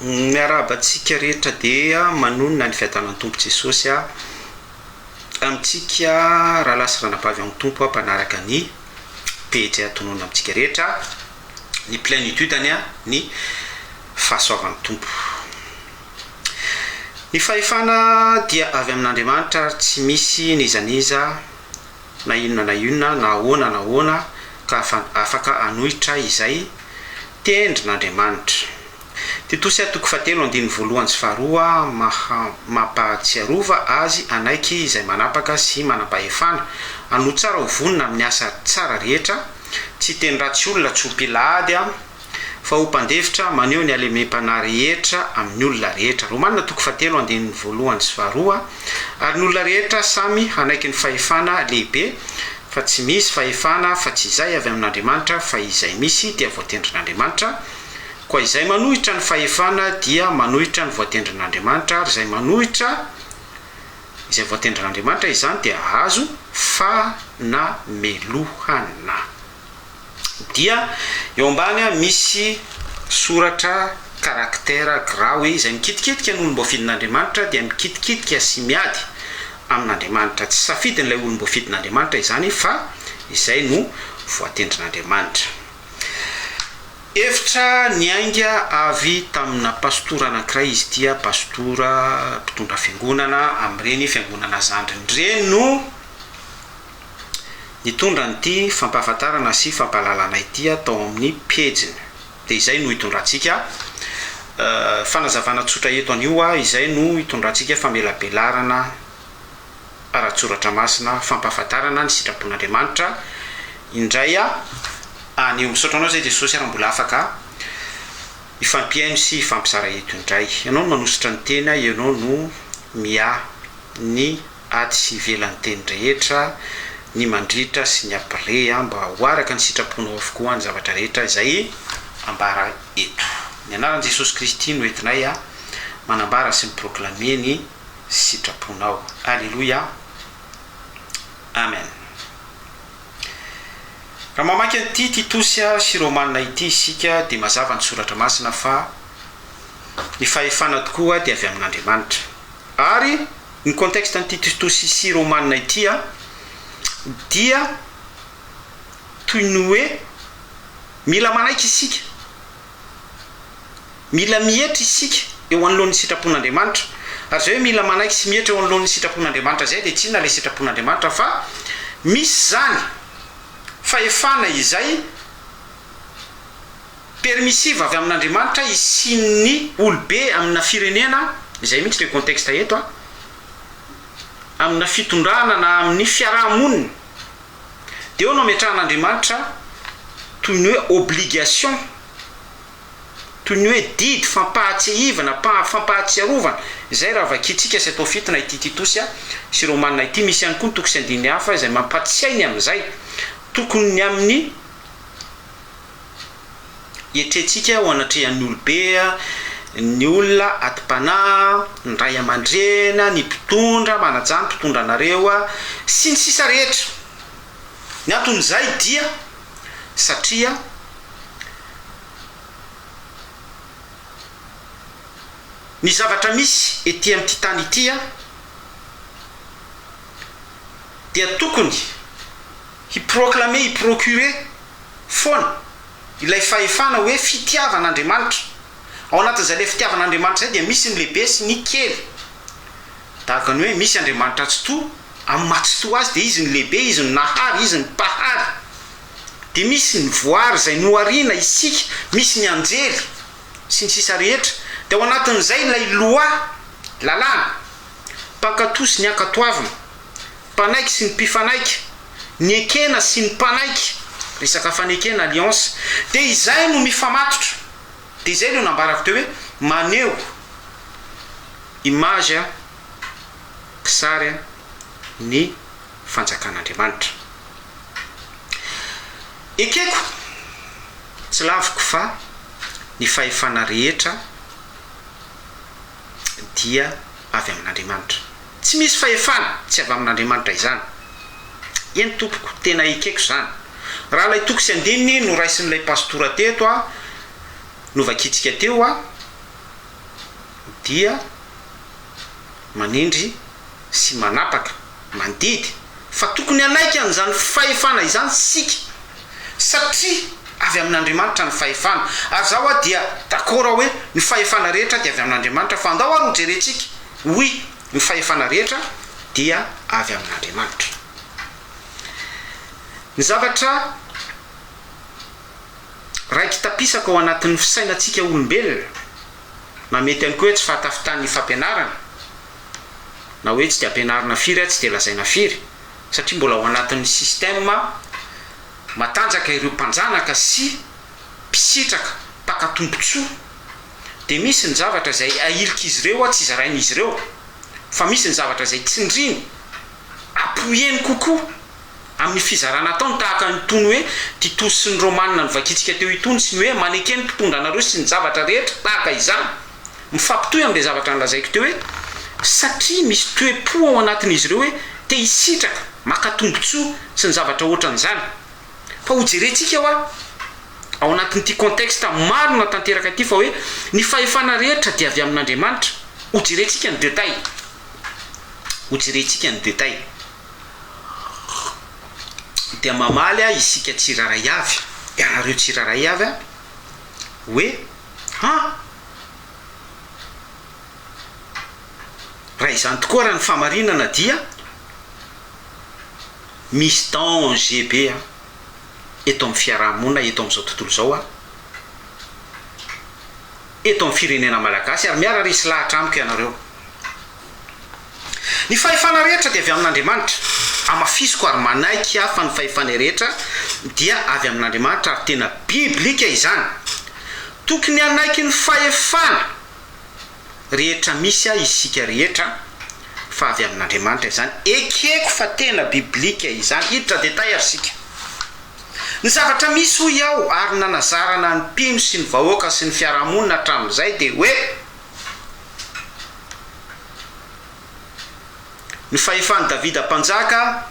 miarabantsika rehetra dia manonona ny fiadanan'ny tompo Jesosy amintsika raha lasa ranabavy amin'ny tompo mpanaraka ny pejy atonona amintsika rehetra ny plénitude-any ny fahasoavan'ny tompo. Ny fahefana dia avy amin'Andriamanitra, tsy misy nizaniza na inona na ahoana ka afaka anohitra izay tendrin'Andriamanitra. Titosy toko 7:1-2 mampahatsiarova azy anaiky izay manapaka sy manam-pahefana ano tsara ho vonona amin'ny asa tsara rehetra, tsy teny ratsy olona tsy ho pilady fa ho mpandevitra maneho ny alemem-panahy rehetra amin'ny olona rehetra. Romanina toko 7:1-2 ary ny olona rehetra samy anaiky ny fahefana lehibe, fa tsy misy fahefana fa tsy izay avy amin'Andriamanitra, fa izay misy dia voatendrin'Andriamanitra. Koa izay manohitra ny fahefana dia manohitra ny voatendrin'Andriamanitra, ary izay manohitra izay voatendrin'Andriamanitra izany dia azo fanamelohana. Dia eo ambany misy soratra karaktera gra hoe izay mikitikitika ny olom-boafidin'Andriamanitra dia mikitikitika sy miady amin'Andriamanitra. Tsy safidin'ilay olom-boafidin'Andriamanitra izany fa izay no voatendrin'Andriamanitra. Efitra ny ainga avy tamina pastora anankiray, izy dia pastora mpitondra fiangonana amin'ireny fiangonana zandrin'ireny no nitondra nyity fampahafantarana sy fampahalalana ity atao amin'ny pejiny. Dia izay no hitondrantsika fanazavana tsotra eto anio izay no hitondrantsika famelabelarana ara-tsoratra masina fampahafantarana ny sitrapon'Andriamanitra indray anio. Misaotra anao zay Jesosy raha mbola afaka ifampiaino sy ifampisara eto indray. Ianao no manositra ny teny, ianao no mia ny ady sy ivelan'ny teny rehetra, ny mandritra sy ny ampire mba ho araka ny sitraponao avokoa ny zavatra rehetra izay ambara eto. Ny anaran'i Jesosy Kristy no entinay manambara sy miproklame ny sitraponao. Alleluia, amen. Raha mamaky an'ity Titosy sy Romanina ity isika dia mazava ny soratra masina fa ny fahefana tokoa dia avy amin'Andriamanitra. Ary ny contexte an'ity Titosy sy Romanina ity dia toy ny hoe mila manaiky isika, mila mietra isika eo anoloan'ny sitrapon'Andriamanitra. Ary zay hoe mila manaiky sy mietra eo anoloan'ny sitrapon'Andriamanitra zay dia tsy na ilay sitrapon'Andriamanitra fa misy zany fahefana izay permissive avy amin'Andriamanitra isin'ny olobe amina firenena, izay mihitsy le contexte eto amina fitondrana na amin'ny fiarahamonina. Dia eo no ametrahan'Andriamanitra toy ny hoe obligation, toy ny hoe didy fampahatsiahivana, fampahatsiarovana. Izay raha vakitsika sy atao fitina ity Titosy sy Romanina ity. Misy ihany koa ny toko 9 hafa izay mampatsiainy amin'izay. Tokony ny amin'ny etrentsika ho anatrehan'ny olobe, ny olona atim-panahy, ny ray aman-dreny, ny mpitondra manajany mpitondra anareo sy ny sisa rehetra. Ny anton'izay dia satria ny zavatra misy ety amin'ity tany ity dia tokony hiproclame, hiprocure foana ilay fahefana hoe fitiavan'Andriamanitra. Ao anatin'izay le fitiavan'Andriamanitra zay dia misy ny lehibe sy ny kely. Tahaka ny hoe misy Andriamanitra tsy to amin'ny mahatsotoa azy dia izy ny lehibe, izy ny nahary, izy ny mpahary. Dia misy ny voary izay noariana isika, misy ny anjely sy ny sisa rehetra. Dia ao anatin'izay ilay loi lalàna, mpankatoa sy ny ankatoavana, mpanaiky sy ny mpifanaiky, ny ekena sy ny mpanaiky, resaka fanekena alliance. Dia izay no mifamatotra. Dia izay no nambarako teo hoe maneho image kisary ny fanjakan'Andriamanitra. Ekeko tsy laviko fa ny fahefana rehetra dia avy amin'Andriamanitra. Tsy misy fahefana tsy avy amin'Andriamanitra izany. Eny tompoko tena ekeko zany. Raha ilay toko 9 no raisin'ilay pastora teto no vakitsika teo dia manindry sy manapaka mandidy fa tokony anaiky an'izany fahefana izany sika satria avy amin'Andriamanitra ny fahefana ary zaho a dia d'accord hoe ny fahefana rehetra dia avy amin'Andriamanitra fa andao ary hojerentsika oui ny fahefana rehetra dia avy amin'Andriamanitra. Ny zavatra raiky tapisaka ao anatin'ny fisainantsika olombelona na mety ihany koa hoe tsy fahatafitan'ny fampianarana na hoe tsy de ampianarana firy tsy de lazaina firy satria mbola ao anatin'ny système matanjaka ireo mpanjanaka sy mpisitraka mpakatombontsoa de misy ny zavatra zay ahilika izy ireo tsy zarain'izy ireo fa misy ny zavatra zay tsindriny apoheny kokoa amin'ny fizarana ataony tahaka ny tony hoe Titos sy ny Romanina ny vakitsika teo itony sy ny hoe manekeny mpitondra anareo sy ny zavatra rehetra tahaka izany mifampitohy amin'ilay zavatra nylazaiko teo hoe satria misy toe-po ao anatin'izy ireo hoe te hisitraka makatombontsoa sy ny zavatra ohatran'izany fa hojerentsika ao anatin'ity contexte marina tanteraka ity fa hoe ny fahefana rehetra dia avy amin'Andriamanitra hojerentsika ny détail dia mamaly isika tsiraray avy ianareo tsiraray avy hoe raha izany tokoa raha ny famarinana dia misy danger be eto amin'ny fiarahamonina eto amin'izao tontolo zao eto amin'ny firenena malagasy ary miara resy lahatra amiko ianareo. Ny fahefana rehetra dia avy amin'Andriamanitra amafisiko ary manaiky fa ny fahefana rehetra dia avy amin'Andriamanitra ary tena biblika izany tokony anaiky ny fahefana rehetra misy isika rehetra fa avy amin'Andriamanitra izany ekeko fa tena biblika izany hiditra détail ary sika ny zavatra misy ho iaho ary nanazarana ny mpino sy ny vahoaka sy ny fiarahamonina hatramin'izay dia hoe ny fahefany Davida mpanjaka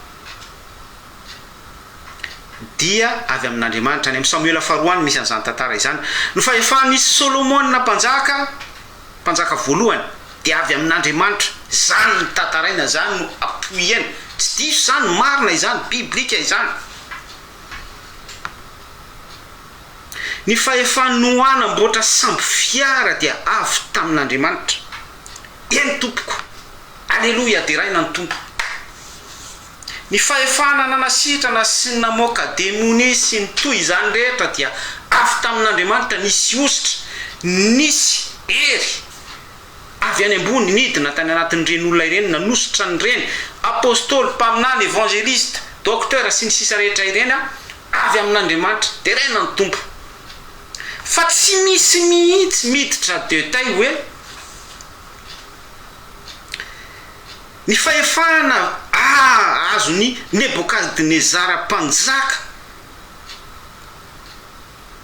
dia avy amin'Andriamanitra any amin'ny Samuela faharoany misy an'izany tantara izany. Ny fahefany Solomona mpanjaka voalohany dia avy amin'Andriamanitra zany ny tantaraina zany no apoheny tsy diso zany marina izany biblika izany. Ny fahefany Noana mboatra sambo fiara dia avy tamin'Andriamanitra. Eny tompoko, aleloia diraina ny tompo. Ny fahefana nanasitrana sy ny namoaka demoni sy ny toy izany rehetra dia avy tamin'Andriamanitra nisy ositra, nisy hery avy any ambony nidina tany anatin'ireny olona ireny nanositra n'ireny apôstôly, mpaminany, évangéliste, docteur sy ny sisa rehetra ireny avy amin'Andriamanitra diraina ny tompo. Fa tsy misy mihitsy miditra détail hoe ny fahefana azony Nebokadnezara mpanjaka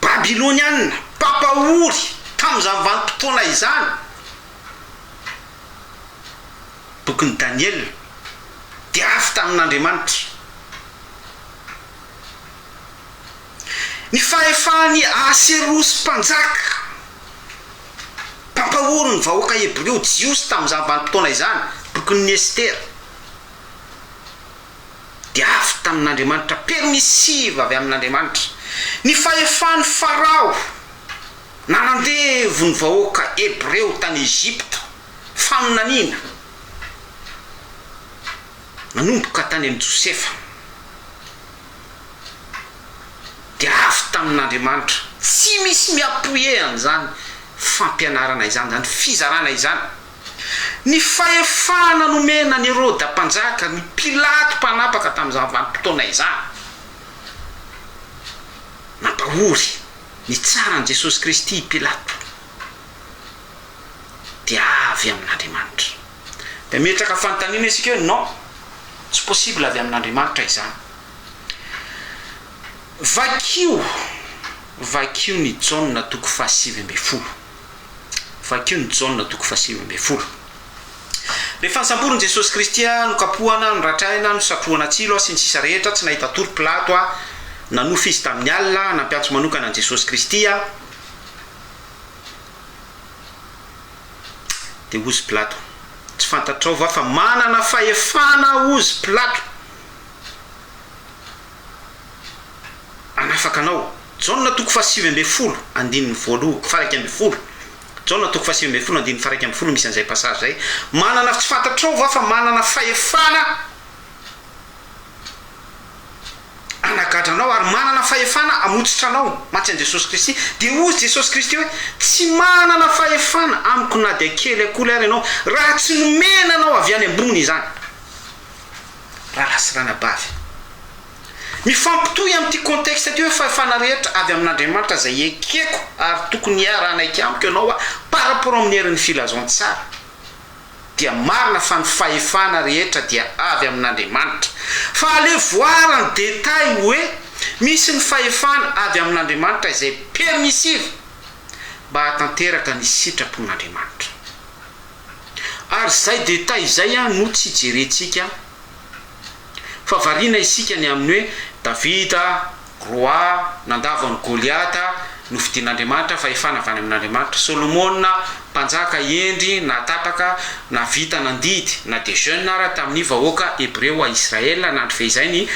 Babiloniana papahory tamin'izany vanim-potoana izany bokin'i Daniel dia avy tamin'Andriamanitra. Ny fahefany Aserosy mpanjaka pampahory ny vahoaka Hebreo jiosy tamin'izany vanim-potoana izany bokin'ny Estera dia avy tamin'Andriamanitra permissive avy amin'Andriamanitra. Ny fahefany Farao nanandevo ny vahoaka Hebreo tany Egypte faminaniana nanomboka tany amin'ny Josefa dia avy tamin'Andriamanitra. Tsy misy miapoye an'izany fampianarana izany zany fizarana izany. Ny fahefana nomena ny Heroda mpanjaka ny Pilato mpanapaka tamin'izany vanim-potoana izany nampahory ny tsaran'i Jesosy Kristy Pilato dia avy amin'Andriamanitra. Dia metraka fanontaniana isika hoe non, tsy possible avy amin'Andriamanitra izany. Vakio ny Jaona toko fahasivy amby folo. Vakio ny Jaona toko fahasivy amby folo. Rehefa nisamboriny Jesosy Kristy nokapohana, noratraina, nosatrohana tsilo sy ny sisa rehetra tsy nahita tory Pilato nanofy izy tamin'ny alina nampiantso manokana an Jesosy Kristy de ozy plato tsy fantatrao va fa manana fahefana ozy plato anafaka anao jaona toko fahasivy ambe folo andininy voaloha faraiky ambe folo jaona toko fahasivy ambe folo andininy faraiky ambe folo misy an'izay passage zay manana tsy fantatrao va fa manana fahefana anagadranao ary manana fahefana amotsitra anao matsy an Jesosy Kristy de ozy Jesosy Kristy hoe tsy manana fahefana amiko na de kely akoly ary ianao raha tsy nomena anao avy any ambony izany raha lasirana bavy mifampitohy am'ty contexte ty hoe fahefana rehetra avy amin'Andriamanitra zay ekeko ary tokony hiaranaiky amiko ianao a par rapport amin'ny herin'ny filazantsara dia marina fa ny fahefana rehetra dia avy amin'Andriamanitra fa ale voara ny détail hoe misy ny fahefana avy amin'Andriamanitra izay permissive mba hatanteraka ny sitrapon'Andriamanitra ary zay détail zay a no tsy jerentsika fa varina isika ny amin'ny hoe Davida roi nandavany Goliata nofidian'Andriamanitra fahefana avy any amin'Andriamanitra Solomona mpanjaka endry natapaka na vita nandidy na de jeune ara tamin'ny vahoaka hébreu a Israël nandro fehizay ny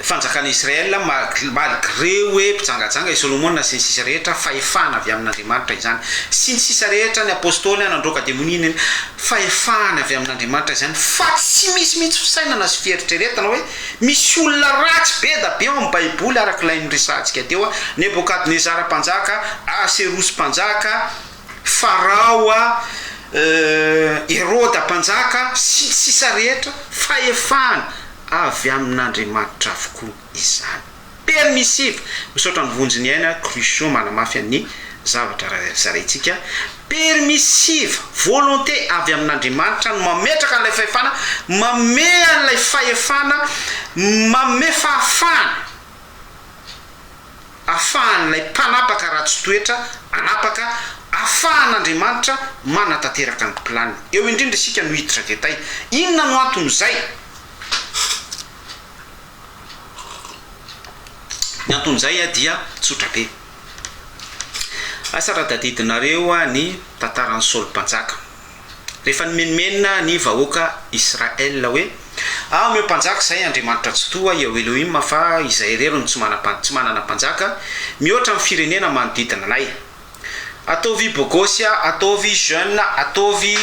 fanjakana Israël malgré hoe mpijangajanga i Solomona sy ny sisa rehetra fahefana avy amin'Andriamanitra izany sy ny sisa rehetra ny apôstôly nandroka demonina fahefana avy amin'Andriamanitra izany fa tsy misy mihitsy fisainana sy fieritreretana hoe misy olona ratsy be da be ao amin'ny baiboly arak'ilay niresantsika teo a Nebokadnezara mpanjaka Aserosy mpanjaka Farao a Heroda mpanjaka sy sisa rehetra fahefana avy amin'Andriamanitra avokoa izany permissive misaotra ny vonjiny aina Cruchot manamafy ny zavatra zaraitsika permissive volonté avy amin'Andriamanitra no mametraka an'ilay fahefana mame an'ilay fahefana mame fahafana afahan'ilay mpanapaka ratsy toetra anapaka afahan'Andriamanitra manatanteraka ny planiny eo indrindra isika no hiditra detay inona no anton'izay ny anton'izay a dia tsotra be asara tadidinareo a ny tantaran'ny Saoly mpanjaka rehefa nimenimenina ny vahoaka Israël hoe me mpanjaka zay Andriamanitra tsy toa eo Elohim fa izay rero ny tsy manana mpanjaka mihoatra amin'ny firenena manodidina anay ataovy bogosia ataovy jeune ataovy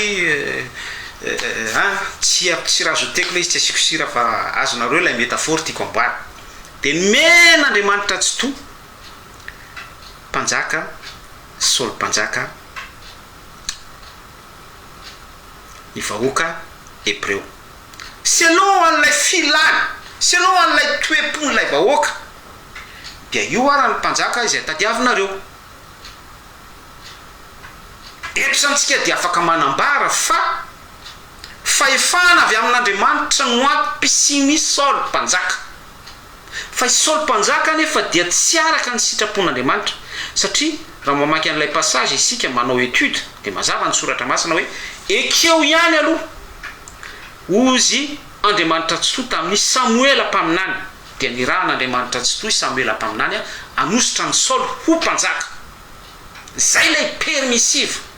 tsy razoteko le izy tsy asiko sira fa azonareo ilay métaphore tiako amboary de men'Andriamanitra tsy to mpanjaka Saoly mpanjaka ny vahoaka hébreu selon an'ilay filany selon an'ilay toepon'ilay vahoaka dia io ara ny mpanjaka izay tadiavinareo eto santsika dia afaka manambara fa fahefana avy amin'Andriamanitra no ampisiny Saoly mpanjaka fa Saoly mpanjaka nefa dia tsy araka ny sitrapon'Andriamanitra satria raha mamaky an'ilay passage isika manao étude de mazava ny soratra masina hoe ekeo ihany aloha ozy Andriamanitra tsy to tamin'ny Samuela mpaminany dia niran'Andriamanitra tsy to Samuela mpaminany anositra ny Saoly ho mpanjaka zay lay permissive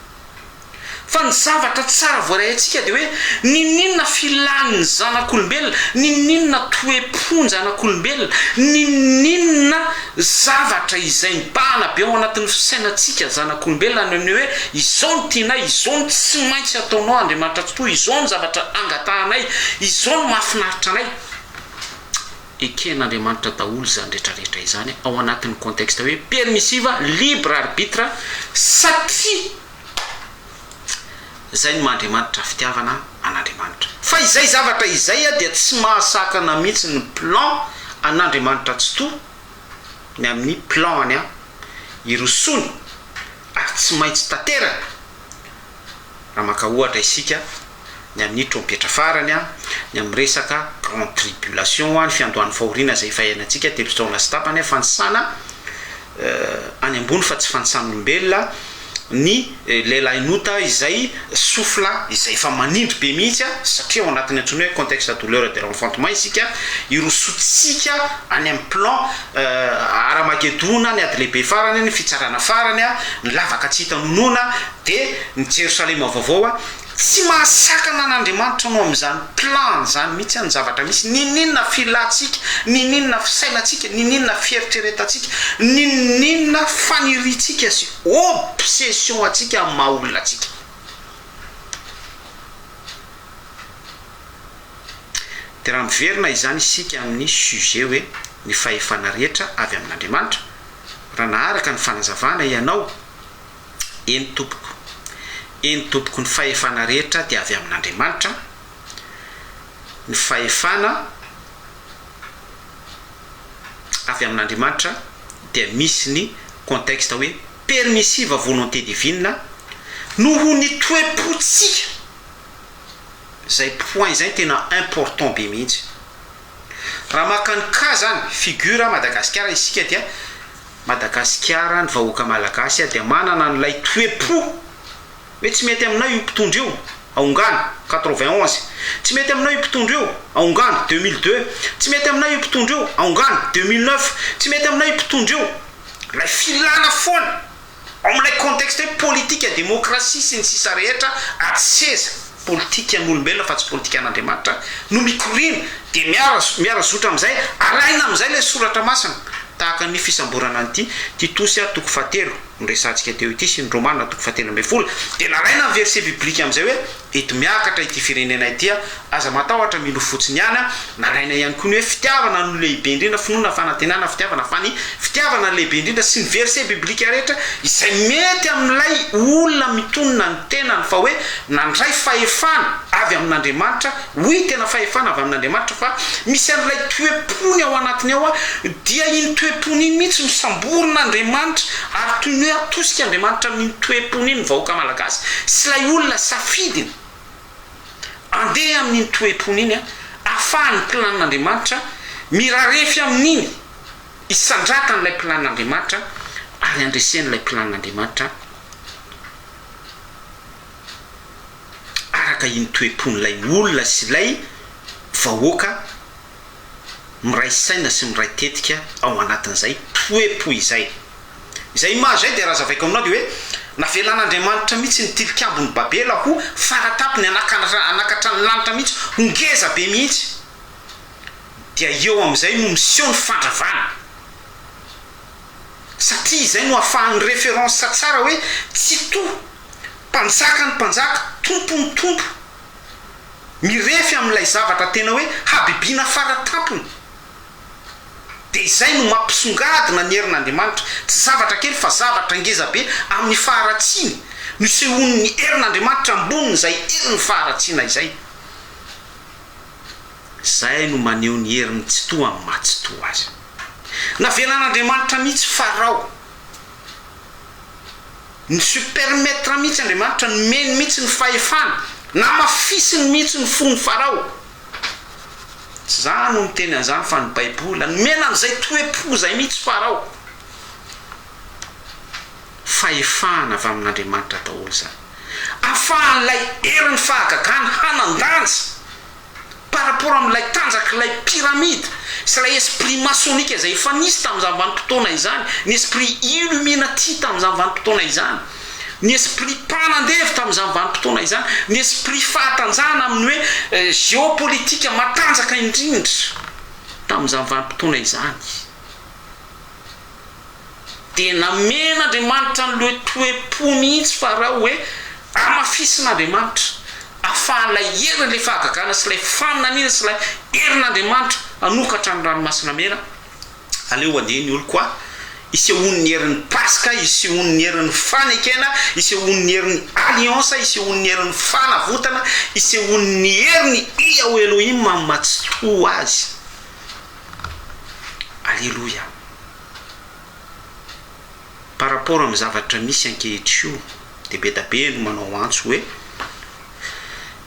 fa ny zavatra tsara voarayantsika de hoe ninina filan'ny zanak'olombelona ninina toepony zanak'olombelona ninina zavatra izay mibahana be ao anatin'ny fisainantsika zanak'olombelona ny hoe izao ny tianay izao ny tsy maintsy ataonao Andriamanitra tsy to izao ny zavatra angatahanay izao ny mahafinaritra anay eken'Andriamanitra daholo zany rehetrarehetra izany ao anatin'ny contexte hoe permissive libre arbitre satria zay ny mahandriamanitra fitiavana an'Andriamanitra fa izay zavatra izay a dia tsy mahasakana mihitsy ny plan an'Andriamanitra tsy to ny amin'ny planny a irosony ary tsy maintsy tanterana raha maka ohatra isika ny amin'ny trompetra farany a ny amin'ny resaka grande tribulation a ny fiandohan'ny fahoriana zay fahianantsika telo taona sy tapany a fanisana any ambony fa tsy fanisan'olombelona ny lelahinota izay sofla izay efa manindry be mihitsy a satria ao anatin'ny antsony hoe contexte douleur de l'enfantement isika irosotsika any amin'ny plan aramagedouna ny ady lehibe farany ny fitsarana farany a ny lavaka tsy hitanonona de ny jerosalema vaovao a tsy mahasakana an'Andriamanitra no amin'izany plan zany mihitsy ny zavatra misy nininona filatsika nininona fisainatsika nininona fieritreretantsika nininona faniritsika sy obsession atsika amin'ny maha olona atsika de raha miverina izany isika amin'ny sujet hoe ny fahefana rehetra avy amin'Andriamanitra raha naharaka ny fanazavana ianao eny tompoko eny tompoko ny fahefana rehetra dia avy amin'Andriamanitra ny fahefana avy amin'Andriamanitra dia misy ny contexte hoe permissive volonté divine noho ny toe-potsika zay point zay tena important be mihitsy raha maka ny ka zany figure Madagasikara isika dia Madagasikara ny vahoaka malagasy dia manana n'ilay toe-po hoe tsy mety aminao io mpitondra io aongany 91 tsy mety aminao io mpitondra io aongany 2002 tsy mety aminao io mpitondra io aongany 2009 tsy mety aminao io mpitondra io lay filana foana amin'ilay contexte politique ya démocratie sy ny sisa rehetra atseza politique an'olombelona fa tsy politique an'Andriamanitra no mikorina de miara-zotra amin'izay alaina amin'izay le soratra masina tahaka ny fisamborana an'ity Titosy toko fahatelo nyresantsika teo ity sy ny Romanina toko fahatelo amby folo de nalaina ny verset biblique amin'izay hoe eto miakatra ity firenena ity aza matahotra mino fotsiny ihany nalaina ihany koa ny hoe fitiavana no lehibe indrindra finoana fanantenana fitiavana fa ny fitiavana lehibe indrindra sy ny verset biblique rehetra izay mety amin'ilay olona mitonona ny tenany fa hoe nandray fahefana avy amin'Andriamanitra hoy tena fahefana avy amin'Andriamanitra fa misy an'ilay toe-pony ao anatiny ao dia iny toe-pony iny mihitsy misamborona Andriamanitra ary toy ny hoe atosika Andriamanitra amin'ny toe-pony iny vahoaka malagasy sy lay olona safidiny andeha amin'ny toe-pony iny ahafahan'ny planin'Andriamanitra mirarefy amin'iny isandraka n'ilay planin'Andriamanitra ary andresen'ilay planin'Andriamanitra araka iny toe-pon'ilay olona sy lay vahoaka miray saina sy miray tetika ao anatin'izay toe-po izay image zay de raha zavaiko aminao de hoe navelan'Andriamanitra mihitsy ny tilikambony Babela ho faratapony anakatra ny lanitra mihitsy hongeza be mihitsy dia eo amin'izay no miseho ny fandravana satria izay no ahafahan'ny référence tsara hoe tsy to mpanjaka ny mpanjaka tompo ny tompo mirefy amin'ilay zavatra tena hoe habibiana faratapony de izay no mampisongadina ny herin'Andriamanitra tsy zavatra kely fa zavatra ngeza be amin'ny faharatsiny no sehon'ny herin'Andriamanitra amboniny zay herin'ny faharatsina izay no maneho ny heriny tsy to amin'ny matsy to azy navelan'Andriamanitra mihitsy Farao ny supermetre mihitsy Andriamanitra ny meny mihitsy ny fahefana na mafisiny mihitsy ny fon'ny Farao zany no miteny an'izany fa ny Baibola ny mena an'izay toe-po zay mihitsy Farao fahefana avy amin'Andriamanitra daholo zany ahafahan'ilay herin'ny fahagagana hanandanja par rapport amin'ilay tanjak'ilay pyramide sy ilay esprit maçonnique izay efa nisy tamin'izany vanim-potoana izany ny esprit illuminati tamin'izany vanim-potoana izany ny esprit mpanandevy tamin'izany vanim-potoana izany ny esprit fahatanjahana amin'ny hoe géopolitika matanjaka indrindra tamin'izany vanim-potoana izany de namen'Andriamanitra ny loe toe-po mihitsy Farao hoe amafisin'Andriamanitra ahafahan'ilay herin'ilay fahagagana sy ilay faminanina sy ilay herin'Andriamanitra anokatra ny ranomasina mena aleo andeha ny olo koa isehon'ny herin'ny Paska isehon'ny herin'ny fanekena isehon'ny herin'ny alliance isehon'ny herin'ny fanavotana isehon'ny heriny Yahweh Elohim mamatsoto azy alleluia par rapport amin'ny zavatra misy ankehitr'io de be da be no manao antso hoe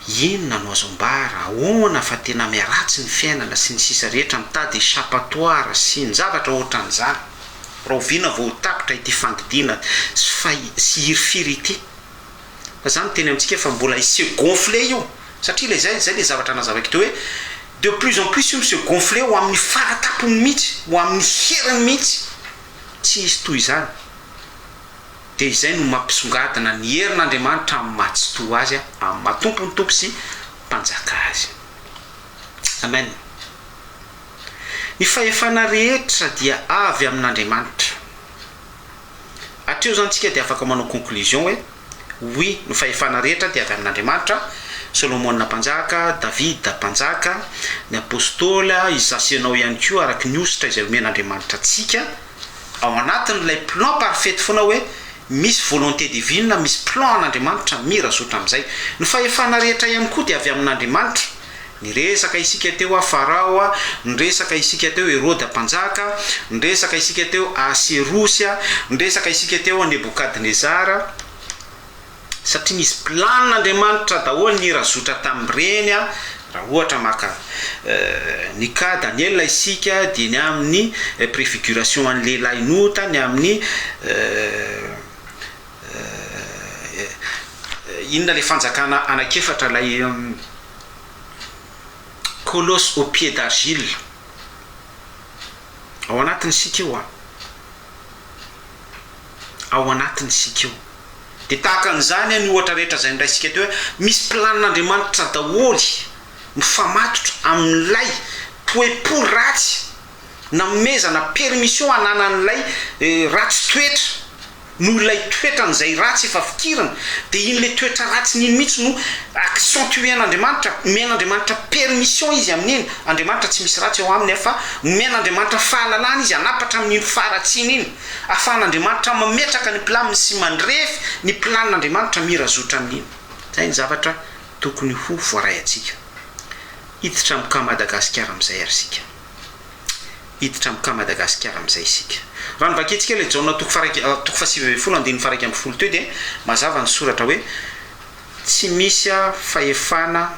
inona no azombara ahoana fa tena miaratsy ny fiainana sy ny sisa rehetra mitady échappatoire sy ny zavatra ohatran'izany rahoviana voatapitra ity fandidina sy hirifiry ity fa zany teny amintsika fa mbola se gonfle io satria le zay le zavatra nazavako teo hoe de plus en plus io se gonfle ho amin'ny faratapony mihitsy ho amin'ny heriny mihitsy tsy izy toy zany de izay no mampisongadina ny herin'Andriamanitra amin'ny mahatsito azy amin'ny matompony tompo sy mpanjaka azy. Amen. Ny fahefana rehetra dia avy amin'Andriamanitra. Atreo zany tsika dia afaka manao conclusion hoe oui, ny fahefana rehetra dia avy amin'Andriamanitra. Solomon mpanjaka, David mpanjaka, ny apôstôla izasianao ihany koa araky ny ositra izay omen'Andriamanitra atsika ao anatin'ilay plan parfait foana hoe misy volonté divine, misy plan an'Andriamanitra mirazotra amin'izay. Ny fahefana rehetra ihany koa dia avy amin'Andriamanitra. Ny resaka isika teo a Farao, ny resaka isika teo Hérode mpanjaka, ny resaka isika teo Aserosia, ny resaka isika teo Nebukadnezara, satria misy plan'Andriamanitra daholo nirazotra tamin'ireny raha ohatra maka ny ka Daniel isika dia ny amin'ny préfiguration an'ny lehilahy nota, ny amin'ny inona le fanjakana anakefatra lay colosse au pied d'argile ao anatiny sika io ao anatiny sika io de tahaka an'izany ny ohatra rehetra zay ndraisika teo hoe misy plan'Andriamanitra daholy mifamatotra amin'ilay toepo ratsy namezana permission ananan'ilay ratsy toetra no ilay toetra n'izay ratsy efa fikirana de iny le toetra ratsy n'iny mihitsy no accentuen'Andriamanitra, men'Andriamanitra permission izy amin'iny. Andriamanitra tsy misy ratsy eo aminy fa men'Andriamanitra fahalalana izy anapatra amin'iny faratsiny iny ahafahan'Andriamanitra mametraka ny planiny sy mandrefy ny plan'Andriamanitra mirazotra amin'iny. Zay ny zavatra tokony ho voaray atsika. Hiditra amika Madagasikara amin'izay ary sika. Hiditra amika Madagasikara amin'izay isika. Raha nivaketsika le jaona toko fahasivy andiny faraiky amby folo teo dia mazava ny soratra hoe tsy misy fahefana,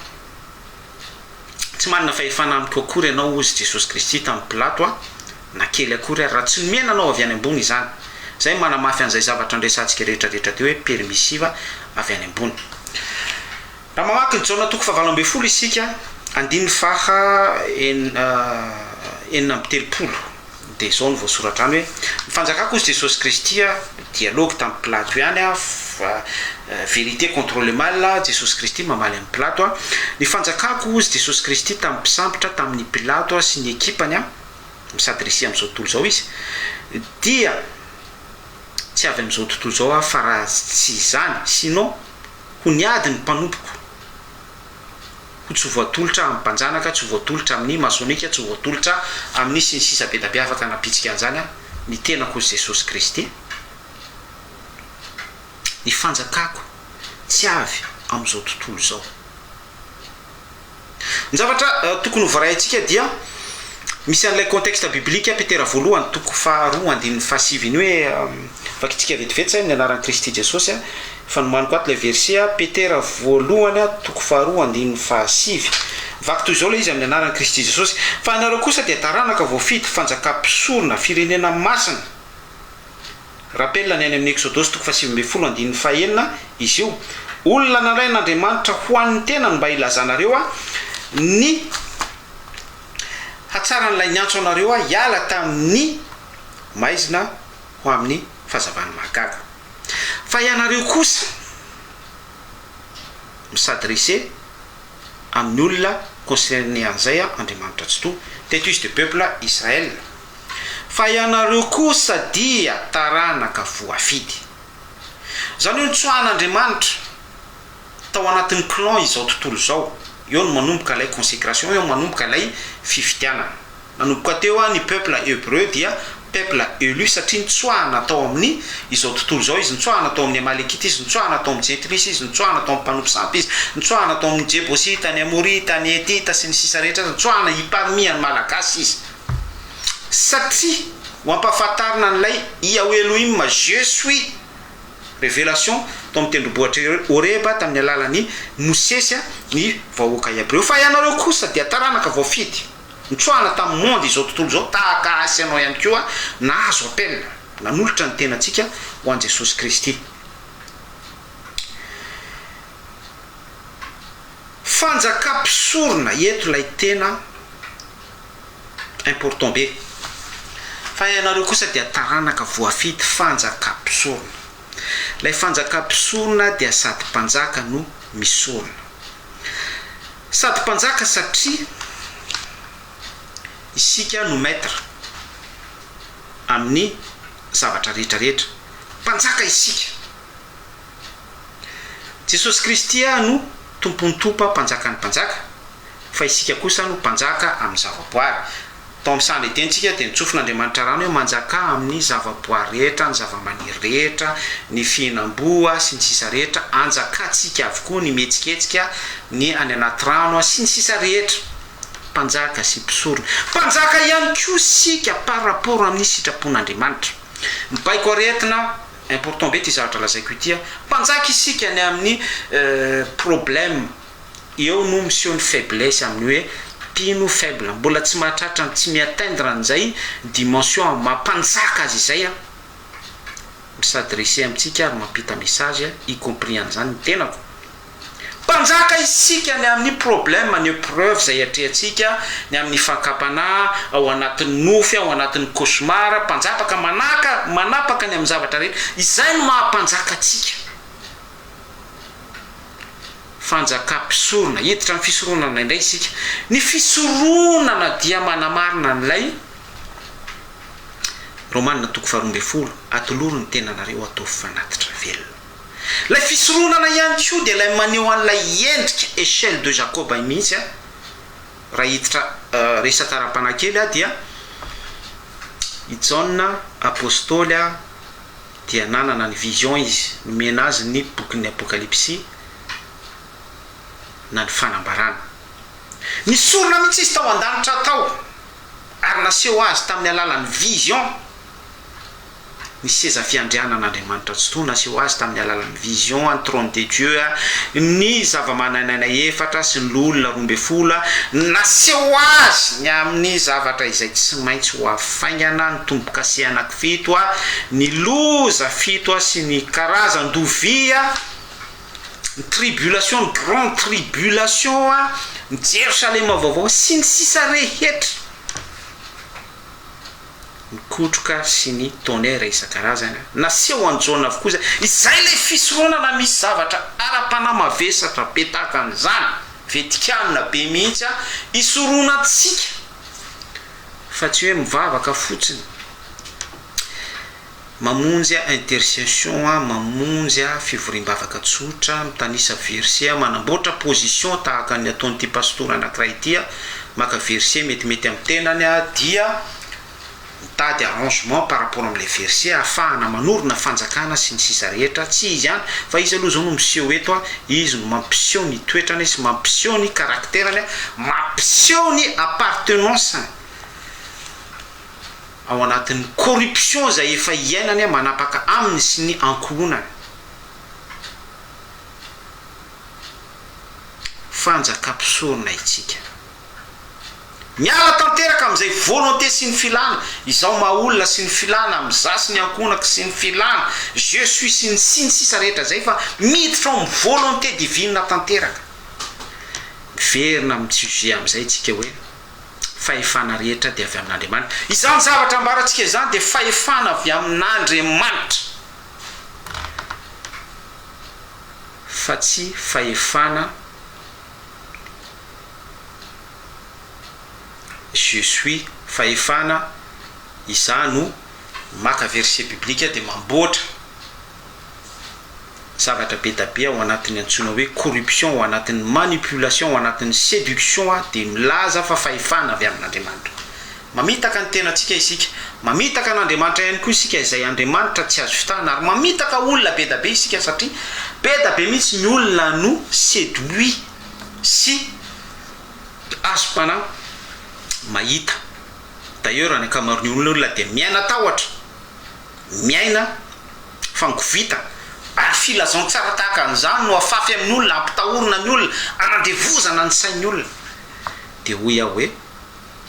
tsy manana fahefana amiko akory ianao ozy Jesosy Kristy tamin'ny Pilato na kely akory raha tsy nomenanao avy any ambony izany. Zay manamafy an'izay zavatra andresantsika rehetrarehetra teo hoe permissiva avy any ambony. Raha mamaky ny jaona toko fahavalo amby folo isika andiny faha enina amby telopolo de zao ny voasoratra any hoe mifanjakako ozy Jesosy Kristy dialogue tamin'ny Pilato ihany vérité contre le mal Jesosy Kristy mamaly amin'ny Pilato ny fanjakako ozy Jesosy Kristy tamin'ny mpisambotra tamin'ny Pilato sy ny ekipany misadressé amin'izao tontolo zao izy dia tsy avy amin'izao tontolo zao fa raha tsy izany sinon ho niady ny mpanompoka tsy voatolotra amin'ny mpanjanaka, tsy voatolotra amin'ny masonika, tsy voatolotra amin'ny sy ny sisa be da be afaka napitsika an'izany ny tenako ozy Jesosy Kristy. Ny fanjakako tsy avy amin'izao tontolo zao. Ny zavatra tokony hovaray antsika dia misy an'ilay contexte biblique Petera voalohany toko faharoa andininy fahasiviny hoe vakitsika vetivety zay ny anaran'i Kristy Jesosy fanomaniko ato le verset Petera voalohany toko faharoa andininy fahasivy vaky toy zao le izy amin'ny anaran'i Kristy Jesosy fa anareo kosa dia taranaka voafity fanjakam-pisorona firenena masina. Rappel ny any amin'ny Exodus toko fahasivy amby folo andininy fahaenina izy io olona narain'Andriamanitra ho an'ny tenany mba ilazanareo ny hatsara n'ilay nyantso anareo hiala tamin'ny maizina ho amin'ny fahazavany mahagaga. Fa ianareo kosa misadressé amin'ny olona concerné an'izay Andriamanitra tsy to teto izy de peuple Israël. Fa ianareo kosa dia taranaka voafidy. Zany hoe nitsoahan'Andriamanitra tao anatin'ny clan izao tontolo zao. Eo no manomboka lay consécration, eo manomboka lay fifidianana. Nanomboka teo ny peuple hébreu dia peuple élu satria nitsoahana tao amin'ny izao tontolo zao izy nitsoahana tao amin'ny Amalekita izy nitsoahana tao amin'ny Jetris izy nitsoahana tao amin'ny mpanompo sampy izy nitsoahana tao amin'ny Jebosita, ny Amorita, ny Etita sy ny sisa rehetra nitsoahana hiparmi ny malagasy izy satria ho ampahafantarina an'ilay Yahweh Elohim je suis révélation tao amin'ny tendrombohitra Horeba tamin'ny alalan'ny Mosesy ny vahoaka Hébreu. Fa ianareo kosa dia taranaka voafidy nitsoahana tamin'ny monde izao tontolo zao tahaka asy anao ihany koa nahazo appel nanolotra ny tenantsika ho an' Jesosy Kristy. Fanjakam-pisorona eto ilay tena important be. Fa ianareo kosa dia taranaka voafity fanjakam-pisorona. Ilay fanjakam-pisorona dia sady mpanjaka no misorona. Sady mpanjaka satria isika no maître amin'ny zavatra rehetrarehetra. Mpanjaka isika. Jesosy Kristy no tompony tompa mpanjaka ny mpanjaka, fa isika kosa no mpanjaka amin'ny zavaboary. Tao amin'ny sany tentsika dia nitsofin'Andriamanitra rano hoe manjaka amin'ny zavaboary rehetra, ny zavamaniry rehetra, ny fihinam-boa sy ny sisa rehetra, anjakatsika avokoa ny metsiketsika, ny any anaty rano sy ny sisa rehetra. Mpanjaka sy mpisorona. Mpanjaka ihany koa sika par rapport amin'ny sitrapon'Andriamanitra. Mibaiko aretina important be ty zavatra lazaiko ity. Mpanjaka isika ny amin'ny problème eo no miseho ny faiblesse amin'ny hoe pino faible, mbola tsy mahatratra tsy miatteindre an'izay dimension mampanjaka azy izay misadresse amintsika ary mampita message y compris an'izany ny tenako. Mpanjaka isika ny amin'ny problème ny épreuve zay atrehantsika ny amin'ny fankapana ao anatin'ny nofy, ao anatin'ny cauchemar, mpanjaka manapaka ny amin'ny zavatra rehetra. Izay no mahampanjaka atsika. Fanjakam-pisorona, hiditra amin'ny fisoronana indray isika. Ny fisoronana dia manamarina n'ilay Romanina 12 atoloro ny tenanareo atao fanatitra velona. Lay fisoronana ihany koa dia ilay maneho an'ilay endrika échelle de Jacob mihitsy raha hiditra resataram-panakely dia i John apôstôly dia nanana ny vision izy, nomena azy ny bokin'ny Apokalypsy na ny fanambarana. Nisorona mihitsy izy tao an-danitra tao ary naseho azy tamin'ny alalan'ny vision. Ny seza fiandrianan'Andriamanitra tsy to naseho azy tamin'ny alalan'ny vision, ny trône de Dieu, ny zava-mananaina efatra sy ny lolona 12 naseho azy ny amin'ny zavatra izay tsy maintsy ho afaingana, ny tombo-kase anaky 7, ny loza 7 sy ny karazan-dovia, ny tribulation, ny grande tribulation, ny Jerusalema vaovao sy ny sisa rehetra, ny kotroka sy ny tonnerre isan-karazany naseho an Jaona avokoa izay ilay fisoronana misy zavatra ara-panamavesatra petaka an'izany vetikamina be mihitsy isoronantsika fa tsy hoe mivavaka fotsiny. Mamonjy intercession, mamonjy fivoriam-bavaka tsotra, mitanisa verset, manamboatra position tahaka ny ataon'ity pastora anankiray ity, maka verset metimety amin'ny tenany dia mitady arrangement par rapport amin'ilay verset ahafahana manorina fanjakana sy ny sisa rehetra. Tsy izy ihany fa izy aloha zao no miseho eto izy no mampiseho ny toetrany sy mampiseho ny karakterany, mampiseho ny appartenance ao anatin'ny corruption zay efa iainany manapaka aminy sy ny ankohonany. Fanjakam-pisorona itsika miala tanteraka amin'izay volonté sy ny filana, izao maolona sy ny filana, mizasy ny ankonaka sy ny filana, je suis sy ny sisa rehetra zay fa miditra amin'ny volonté divine tanteraka. Miverina amin'ny sujet amin'izay tsika hoe fahefana rehetra dia avy amin'Andriamanitra. Izany zavatra ambaratsika izany dia fahefana avy amin'Andriamanitra fa tsy fahefana je suis, fahefana izano maka verset biblika dia mamboatra zavatra be da be ao anatin'ny antsoina hoe corruption, ao anatin'ny manipulation, ao anatin'ny séduction dia milaza fa fahefana avy amin'Andriamanitra. Mamitaka ny tenantsika isika, mamitaka n'Andriamanitra ihany koa isika izay Andriamanitra tsy azo fitana, ary mamitaka olona be da be isika satria be da be mihitsy ny olona no séduit sy azo-pana mahita. D'ailleurs ny ankamaroan'ny olona dia miaina tahotra, miaina fangovita ary filazantsara tahaka an'izany no afafy amin'ny olona, ampitahorina ny olona, anandevozana ny sain'ny olona. Dia hoy aho hoe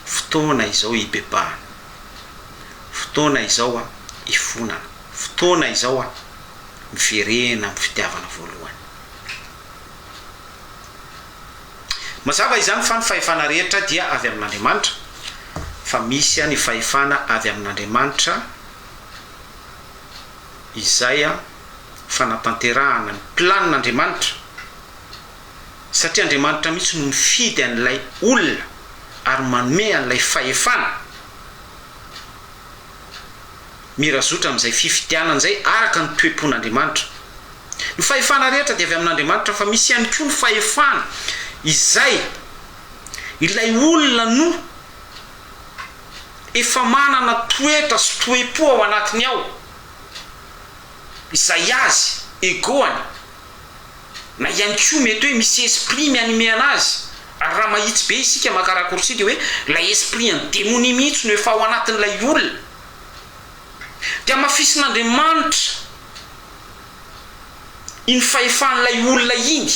fotoana izao ibebahana, fotoana izao ifonana fotoana izao a miverena amin'ny fitiavana voalohany. Mazava izany fa ny fahefana rehetra dia avy amin'Andriamanitra, fa misy ny fahefana avy amin'Andriamanitra izay a fanatanterahana ny planin'Andriamanitra, satria Andriamanitra mihitsy no mifidy an'ilay olona ary manome an'ilay fahefana mirazotra amin'izay fifidianana izay araka ny toe-pon'Andriamanitra. Ny fahefana rehetra dia avy amin'Andriamanitra, fa misy ihany koa ny fahefana izay ilay olona no efa manana toetra sy toe-po ao anatiny ao, izay azy egoany, na ihany koa mety hoe misy esprit mianime anazy. Ary raha mahitsy be isika makarakorosi dia hoe lay esprit ny démonie mihitsy no efa ao anatin'ilay olona, dia mafisin'Andriamanitra iny fahefan'ilay olona iny,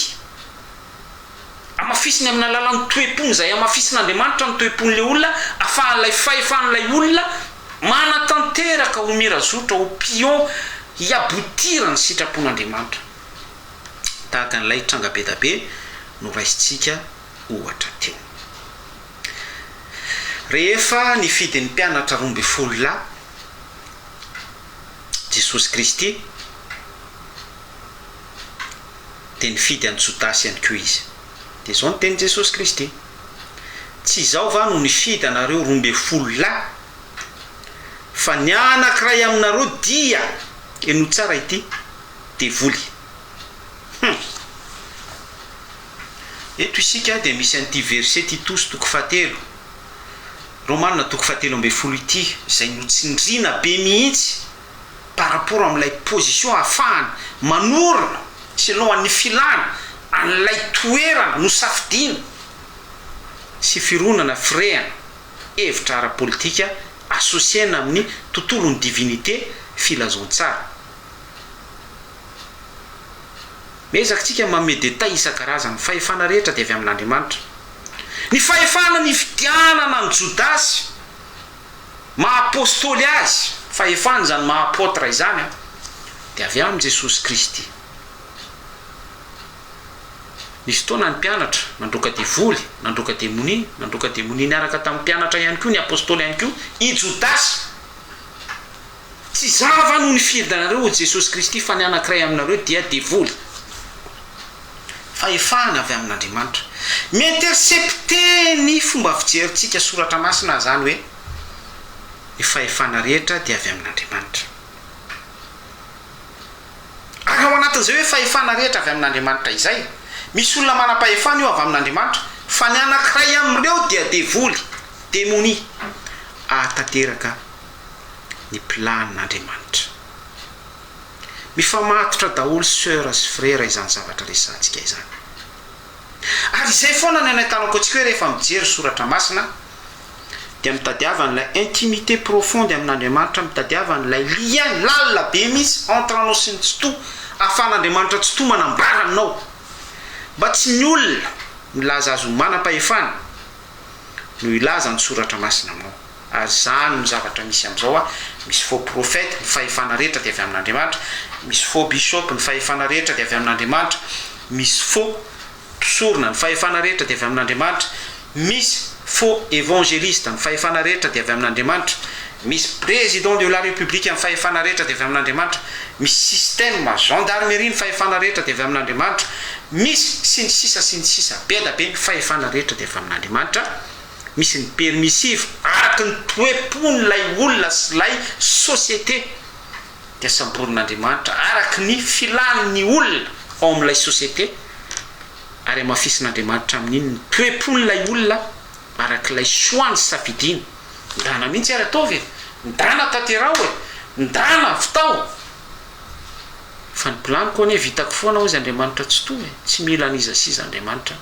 amafisiny amin'ny alalan'ny toe-pony izay amafisin'Andriamanitra ny toe-pon'ilay olona, ahafahan'ilay fahefan'ilay olona manatanteraka ho mirazotra ho pion hiabotira ny sitrapon'Andriamanitra. Tahaka n'ilay tranga be da be no raisitsika ohatra teo. Rehefa nifidy ny mpianatra 12 lahy Jesosy Kristy, dia nifidy any Jodasy ihany koa izy. Dia izao no teny Jesosy Kristy, tsy izao va no nifidy anareo 12 lahy, fa ny anankiray aminareo dia eno tsara ity devoly. Eto isika dia misy an'ity verset ty tosy toko 7 Romanina toko 7 ity, izay notsindrina be mihitsy par rapport amin'ilay position ahafahany manorona selon an'ny filana an'ilay toerana no safidiana sy fironana firehana hevitra ara-politika associena amin'ny tontolon'ny divinité filazoan-tsara. Mezakitsika manome détail isan-karazany. Fahefana rehetra dia avy amin'Andriamanitra. Ny fahefana ny fidianana ny Jodasy maha-apôstôly azy, fahefana zany maha-apôtra izany dia avy amin'ny Jesosy Kristy. Nisy fotoana ny mpianatra nandroka devoly, nandroka démonie, nandroka démonie niaraka tamin'ny mpianatra ihany koa, ny apôstôly ihany koa, i Jodasy. Tsy zava no nifidanareo Jesosy Kristy, fa ny anankiray aminareo dia devoly. Fahefana avy amin'Andriamanitra. Miintercepte ny fomba fijerintsika soratra masina zany hoe ny fahefana rehetra dia avy amin'Andriamanitra. Ary ao anatin'izay hoe fahefana rehetra avy amin'Andriamanitra izay, misy olona manam-pahefana io avy amin'Andriamanitra, fa ny anankiray amin'ireo dia devoly, démonie, ahatanteraka ny planin'Andriamanitra. Mifamatotra daholo sœur sy frère izany zavatra resantsika izany. Ary izay foana ny anatanako antsika hoe rehefa mijery soratra masina dia mitadiava n'ilay intimité profonde amin'Andriamanitra, mitadiava n'ilay lien lalina be misy entre anao sy ny tsoto, ahafahan'Andriamanitra tsoto manambara aminao, mba tsy ny olona milaza azy ho manam-pahefana no ilaza ny soratra masina aminao. Ary zany no zavatra misy amin'izao misy faux prophète, ny fahefana rehetra dia avy amin'Andriamanitra, misy faux bishop, ny fahefana rehetra dia avy amin'Andriamanitra, misy faux psorona, ny fahefana rehetra dia avy amin'Andriamanitra, misy faux évangéliste, ny fahefana rehetra dia avy amin'Andriamanitra, misy président de la république, ny fahefana rehetra dia avy amin'Andriamanitra, misy système gendarmerie, ny fahefana rehetra dia avy amin'Andriamanitra, misy sy ny sisa be da be ny fahefana rehetra dia avy amin'Andriamanitra. Misy ny permissive araky ny toe-pon'ilay olona sy lay société dia samborin'Andriamanitra araky ny filan'ny olona ao amin'ilay société, ary amafisin'Andriamanitra amin'iny ny toe-pon'ilay olona araky ilay soany safidiny. Ndana mihitsy ary ataovy e, ndana tanterao e, ndana avitao, fa ny planiko ane vitako foana ho izy Andriamanitra tsy to e, tsy mila aniza siza Andriamanitra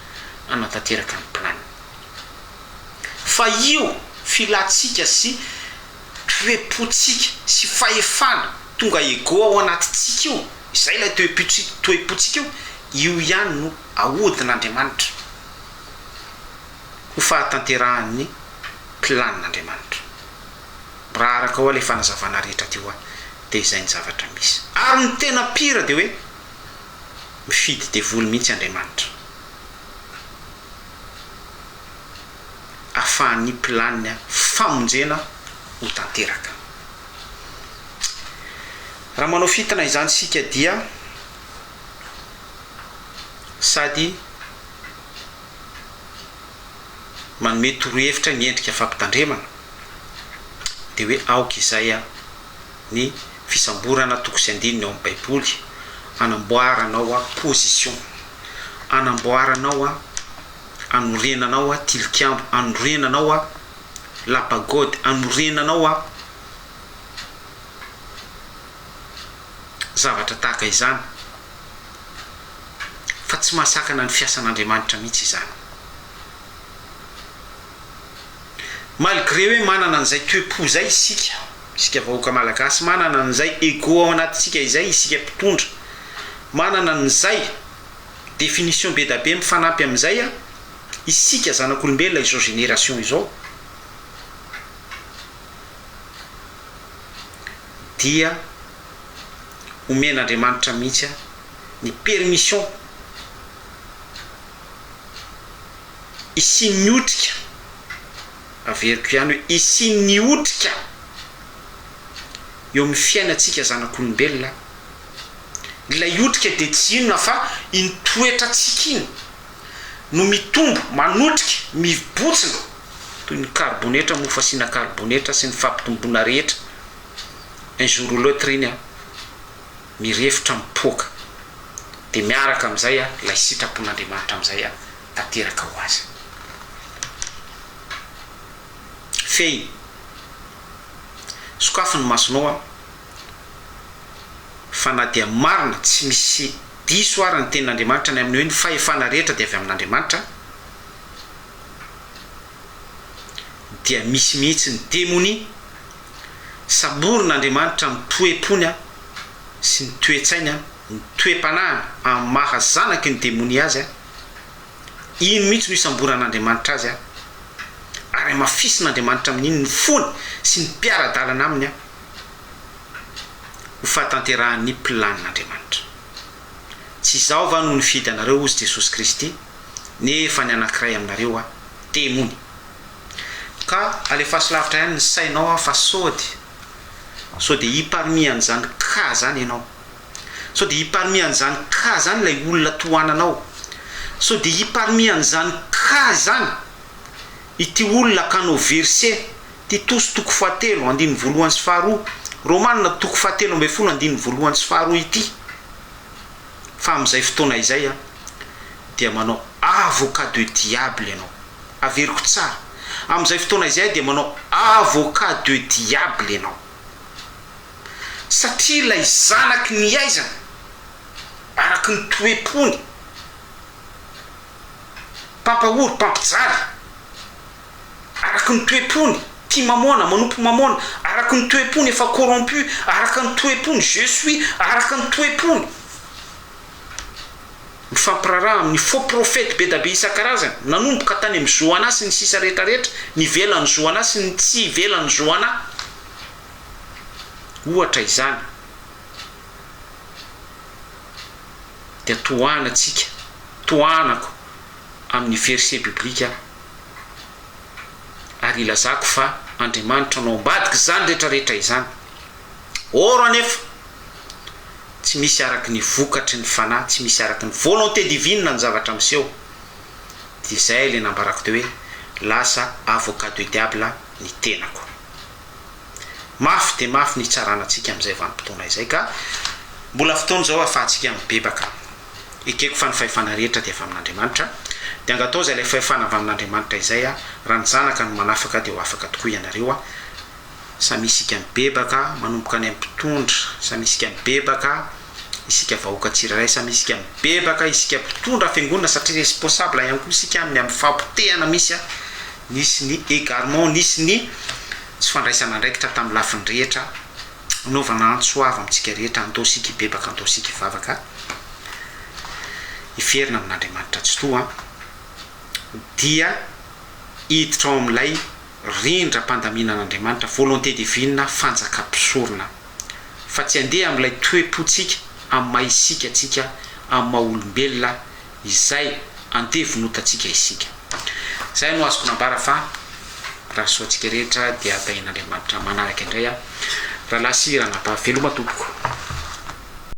anatanteraka ny planiny. Fa io filatsika sy toe-potsika sy fahefana tonga ego ao anatitsika io, izay ilay toe-potsika io ihany no ahodin'Andriamanitra ho fahatanterahany planin'Andriamanitra. Raha araka ao ilay fanazavana rehetra teo izay ny zavatra misy ary ny tena pira de hoe mifidy devoly mihitsy Andriamanitra ahafahan'ny planina famonjena ho tanteraka. Raha manao fitana izany sika dia sady manome torohevitra miendrika fampitandremana de hoe aoka izay ny fisamborana toko sy andininy ao amin'ny baiboly, anamboaranao position, anamboaranao anorenanao tilikambo, anorenanao lapagode, anorenanao zavatra tahaka izany fa tsy mahasakana ny fiasan'Andriamanitra mihitsy izany. Malgré hoe manana an'izay toe-po zay isika vahoaka malagasy, manana an'izay ego ao anatintsika izay isika mpitondra, manana an'izay définition be da be mifanampy amin'izay isika zanak'olombelona izao génération izao, dia omen'Andriamanitra mihitsy ny permission isiny otrika averiko ihany hoe isiny otrika eo amin'ny fiainantsika zanak'olombelona. Ilay otrika de tsy inona fa iny toetra tsika iny no mitombo manotrika mibotsina toy ny karbonetra, mofasina karbonetra sy ny fampitomboana rehetra. Un jour ou l'autre iny mirefitra mipoaka de miaraka amin'izay lay sitrapon'Andriamanitra amin'izay tanteraka ho azy. Fei sokafo ny masonao fa na dia marina tsy misy diso ary ny tenin'Andriamanitra ny amin'ny hoe ny fahefana rehetra dia avy amin'Andriamanitra, dia misy mihitsy ny démonie saborin'Andriamanitra ny toe-pony sy ny toe-tsainy ny toe-panahiny amin'ny mahazanaky ny démonie azy iny mihitsy no isamboran'Andriamanitra azy ary mafisin'Andriamanitra amin'iny ny fony sy ny mpiara-dalana aminy ho fahatanterahany planin'Andriamanitra. Tsy izao va no nifidy anareo ozy Jesosy Kristy nefa ny anankiray aminareo démonie. Ka alefasy lavitra ihany ny sainao fa so de hiparmi an'izany ka zany ianao, so de hiparmi an'izany ka zany lay olona tohananao, so de hiparmi an'izany ka zany ity olona kanao verset Titos toko 7 andininy voalohany sy faharoa, Romanina toko 7 andininy voalohany sy faharoa ity. Fa amin'izay fotoana izay dia manao avocat de diable ianao. Averiko tsara, amin'izay fotoana izay dia manao avocat de diable ianao, satria lay zanaky ny aizana araky ny toe-pony pampahory pampijary araky ny toe-pony tia mamona manompo mamona araky ny toe-pony efa corrompu araky ny toe-pony je suis araky ny toe-pony mifampiraraha amin'ny faux prophète be da be isan-karazany nanomboka tany amin'ny Joana sy ny sisa rehetrarehetra, ny velany Joana sy ny tsy velany Joana. Ohatra izany dia tohanantsika, tohanako amin'ny verset biblika ary ilazako fa Andriamanitra no ambadiky zany rehetrarehetra izany. Oro anefa tsy misy araky ny vokatry ny fanahy, tsy misy araky ny volonté divine ny zavatra miseho. Dia izay le nambarako teo hoe lasa avocat de diable ny tenako. Mafy de mafy ny tsaranantsika amin'izay vanim-potoana izay, ka mbola fotoana zao ahafahantsika mibebaka. Ekeko fa ny fahefana rehetra dia avy amin'Andriamanitra, dia angatao zay ilay fahefana avy amin'Andriamanitra izay raha ny zanaka no manafaka dia ho afaka tokoa ianareo samy isika mibebaka manomboka any am-pitondra, samy isika mibebaka isika vahoaka tsirairay, samy isika mibebaka isika mpitondra fiangonana satria responsable ihany koa isika amin'ny fampitehana nisy ny égarement, nisy ny tsy fandraisana andraikitra tamin'ny lafiny rehetra, naovana antsoava amintsika rehetra, andao sika hibebaka, andao sika hivavaka hiferina amin'Andriamanitra tsy toa dia hiditra ao amin'ilay rindra mpandaminan'Andriamanitra, volonté divine, fanjakam-pisorona, fa tsy andeha am'ilay toe-potsika amin'ny mahisika atsika amin'ny maha-olombelona izay andevonotatsika isika. Zay no azoko nambara fa raha soatsika rehetra dia atain'Andriamanitra manaraka indray a raha lasy ranapa veloma tompoko.